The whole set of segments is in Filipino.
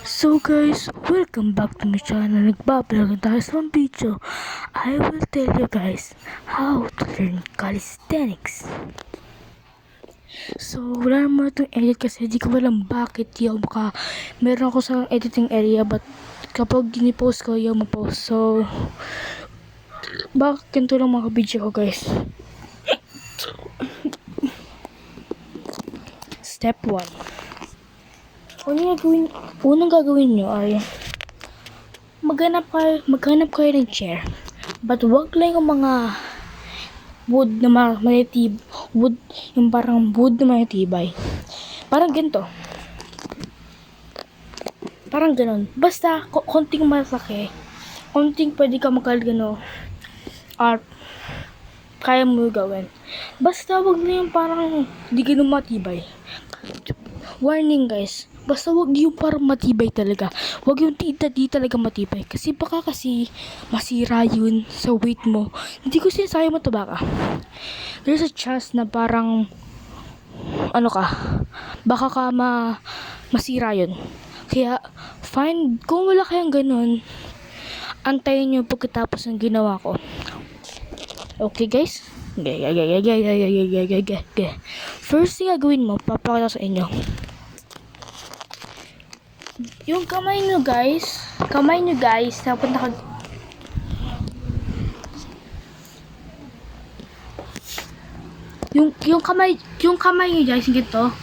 So guys, welcome back to my channel. Nagbablog tayo sa video. I will tell you guys how to learn calisthenics. So wala naman itong edit kasi di ko alam bakit yung baka meron ako sa editing area, but kapag ginipost ko yung mapost. So bakit ganito lang mga video ko guys. Step 1. Unang gagawin nyo ay maghanap kayo ng chair. But wag lang yung mga wood na wood, yung parang wood na matitibay. Parang ganito. Parang ganon. Basta konting malaki, konting pwede ka magkalgano or kaya mo gawin. Basta wag na yung parang di ganun matibay. Warning guys, basta wag yung parang matibay talaga. Wag yung di talaga matibay. Kasi baka masira yun sa weight mo. Hindi ko sinasaya mo baka. There's a chance na parang baka ka masira yun. Kaya fine, kung wala kayang ganun, antayin nyo pagkatapos ng ginawa ko. Okay guys? First thing gagawin mo, papakita sa inyo. Yung kamay nyo guys, dapat yung kamay nyo guys, ginto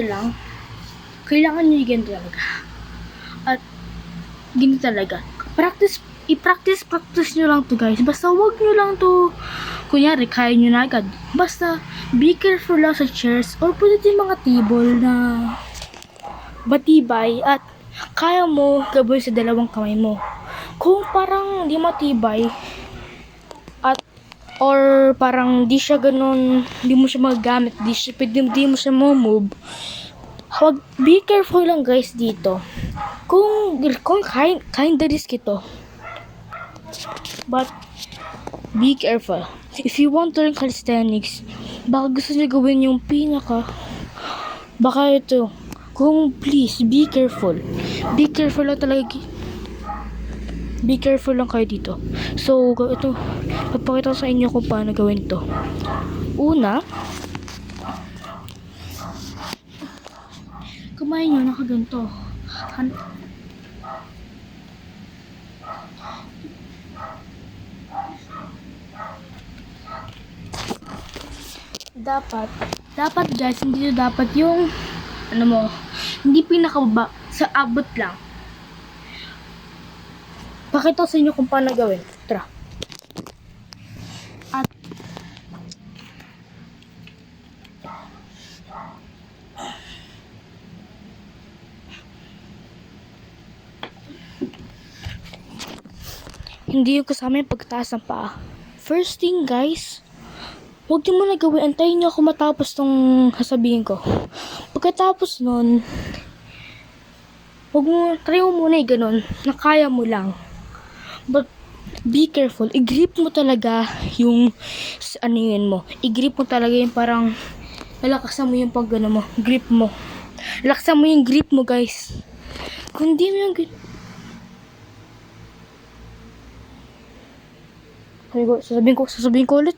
lang. Kailangan nyo ganito talaga. At ganito talaga. I-practice nyo lang to guys. Basta wag nyo lang to, kunyari, kaya nyo na agad. Basta, be careful lang sa chairs or pwede din mga table na matibay at kaya mo gawin sa dalawang kamay mo. Kung parang di matibay at or parang di siya ganun, di mo siya magagamit, di mo siya move, be careful lang guys dito. Kung kinda risk ito, but be careful. If you want to learn calisthenics, baka gusto niyo gawin yung baka ito, kung please, be careful lang talaga. Be careful lang kayo dito. So, ito, papakita ko sa inyo kung paano gawin to. Una, kamay nyo nakaganto. Dapat guys, hindi dapat yung hindi pinakababa, sa abot lang. Pakita sa inyo kung paano gawin. Tara. At hindi yung kasama yung pagtaas ng paa. First thing guys, huwag nyo muna gawin. Antayin nyo ako matapos tong sasabihin ko. Pagkatapos nun, try mo muna ganun, na kaya mo lang. But, be careful. I-grip mo talaga yung, mo. I-grip mo talaga yung parang, lalakasan mo yung mo. Grip mo. Laksan mo yung grip mo, guys. Kung di mo yung grip, sasabihin ko ulit.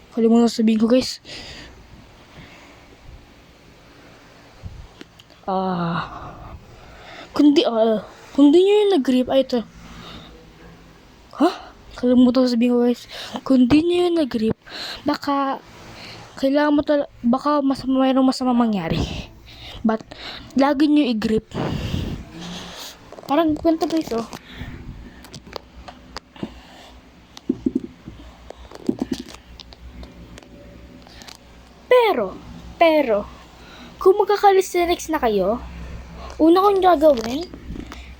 Kalimutan sabihin ko guys. Kung di nyo yung nag-grip, ay ito. Kalimutan sabihin ko guys. Kung di nyo yung nag-grip, baka kailangan mo baka mayroong masama mangyari. But lagi nyo i-grip. Parang ganito guys Pero, kung magka-calisthenics na kayo, una kong gagawin,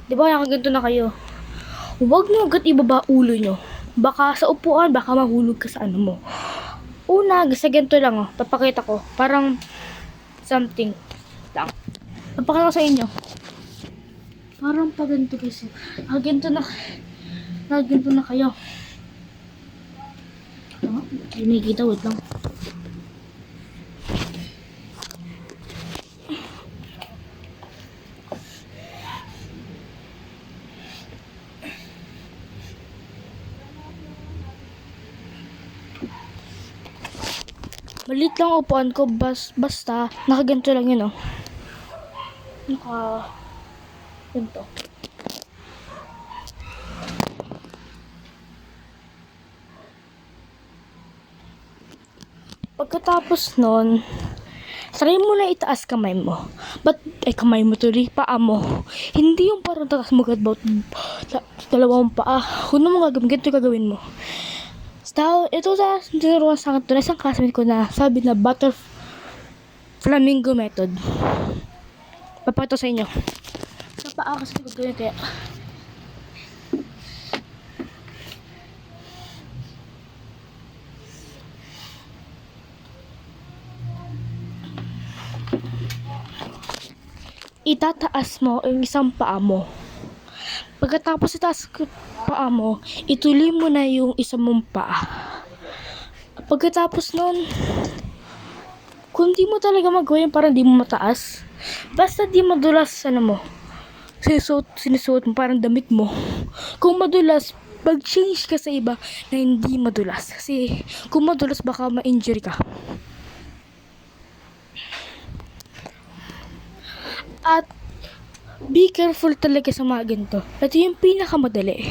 di ba nakaganto na kayo, huwag nyo agad ibaba ulo nyo. Baka sa upuan, baka mahulog ka sa mo. Una, sa ganito lang papakita ko, parang something lang. Papakita ko sa inyo. Parang pa ganito kasi. Nakaganto na kayo. Hindi nakikita, wait lang. Maliit lang ang upuan ko, basta nakaganto lang yun, oh. Ganito. Pagkatapos nun, try mo na itaas kamay mo. Kamay mo tuloy, paa mo. Hindi yung parang tatas mo agad about dalawang paa. Kung ano mo gagawin, ganito gagawin mo. Ito tinuruan sa akin ito na isang classmate ko na sabi na flamingo method. Papakita sa inyo. Sa paa kasi gagawin kaya. Itataas mo yung isang paa mo. Pagkatapos itaas paa mo, ituloy mo na yung isang mong paa. Pagkatapos nun, kung di mo talaga magawin parang di mo mataas, basta di madulas mo, sinusuot mo parang damit mo. Kung madulas, pag-change ka sa iba na hindi madulas. Kasi kung madulas baka ma-injury ka. At be careful talaga sa mga ganito. Ito yung pinakamadali.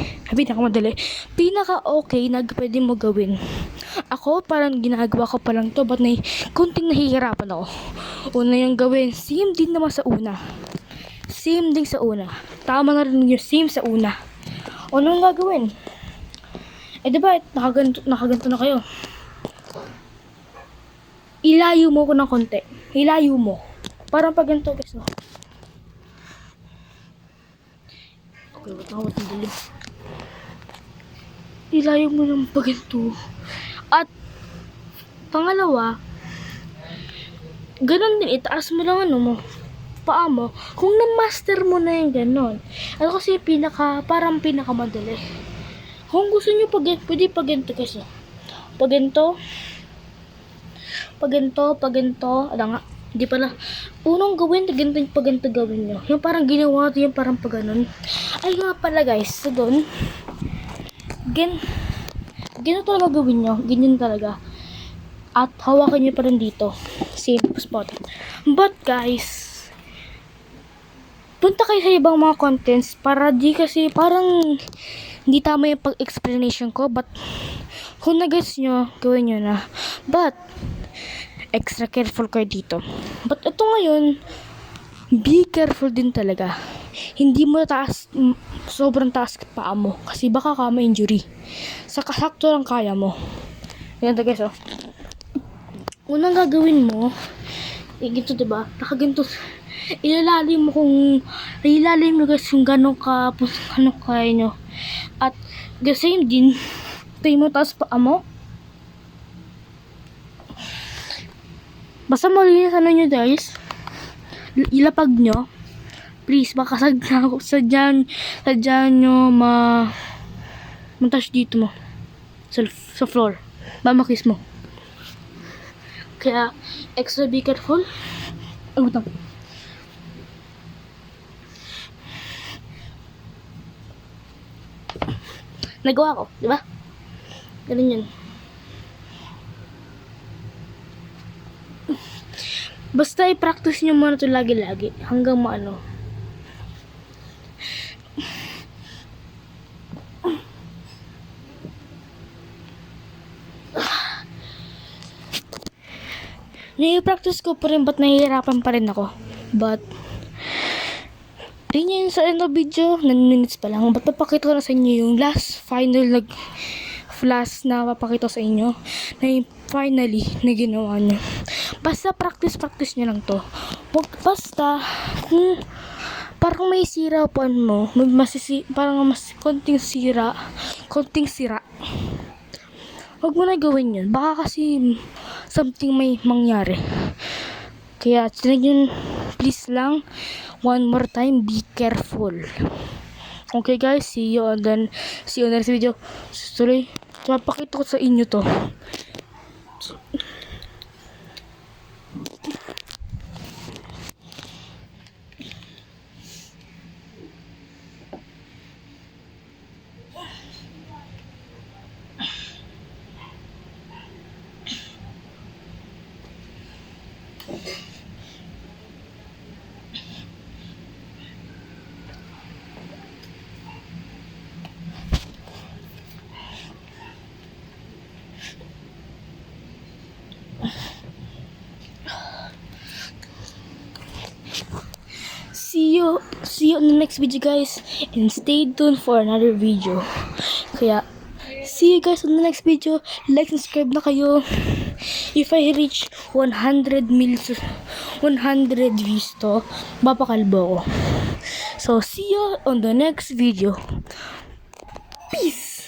Pinaka-okay na pwede mo gawin. Ako, parang ginagawa ko pa lang to, but kunting nahihirapan ako. Una yung gawin, same din naman sa una. Same din sa una. Tama na rin yung same sa una. Anong gagawin? Diba, nakaganto na kayo. Ilayo mo ko ng konti. Ilayo mo. Parang pag ganito, guys. Okay, wait ang dilim. Ilayo mo ng pag ganito. At, pangalawa, ganun din, itaas mo lang paa mo. Kung na-master mo na yung ganon. Kasi parang pinakamadali. Kung gusto nyo pwede pag ganito kasi. Pag ganito. Ala nga, hindi pala. Unang gawin, pag ganito gawin nyo. Yung parang ginawa natin yung parang pag ganon. Ay nga pala guys, so doon, ganito talaga gawin nyo. Ganyan talaga. At hawakan nyo pa rin dito. Same spot. But guys, punta kayo sa ibang mga contents para di kasi parang hindi tama yung pag-explanation ko. But kung nag-gets nyo, gawin nyo na. But extra careful kayo dito. But ito ngayon, be careful din talaga. Hindi mo sobrang taas paa mo kasi baka ka ma-injury. Sakto lang kaya mo. Ganito guys, oh. Unang gagawin mo, ganito diba? Nakaganto. Ilalim mo guys kung gano'ng kaya nyo. At the same din, tayo mo taas paa mo. Basta malinis nyo guys. Ilapag nyo. Please, baka sadyan nyo touch dito mo. Sa floor. Mamakis mo. Kaya, extra be careful. Utang. Nagawa ko, di ba? Ganun yun. Basta i-practice nyo muna ito lagi-lagi. Hanggang maano. I-practice ko pa rin, but nahihirapan pa rin ako. But, tingnan yun sa end of video, 9 minutes pa lang. But papakita ko na sa inyo yung last final flash na papakita sa inyo na yung finally na ginawa nyo. Basta practice nyo lang to. Basta kung parang may sira upuan mo, parang mas konting sira, huwag mo na gawin yun. Baka kasi something may mangyari. Kaya yun, please lang, one more time, be careful. Okay guys, see you on the next video. Tuloy, papakita ko sa inyo to. see you on the next video, guys, and stay tuned for another video. Kaya see you guys on the next video. Like, subscribe na kayo. If I reach 100 views to, papakalbo ko. So see you on the next video. Peace.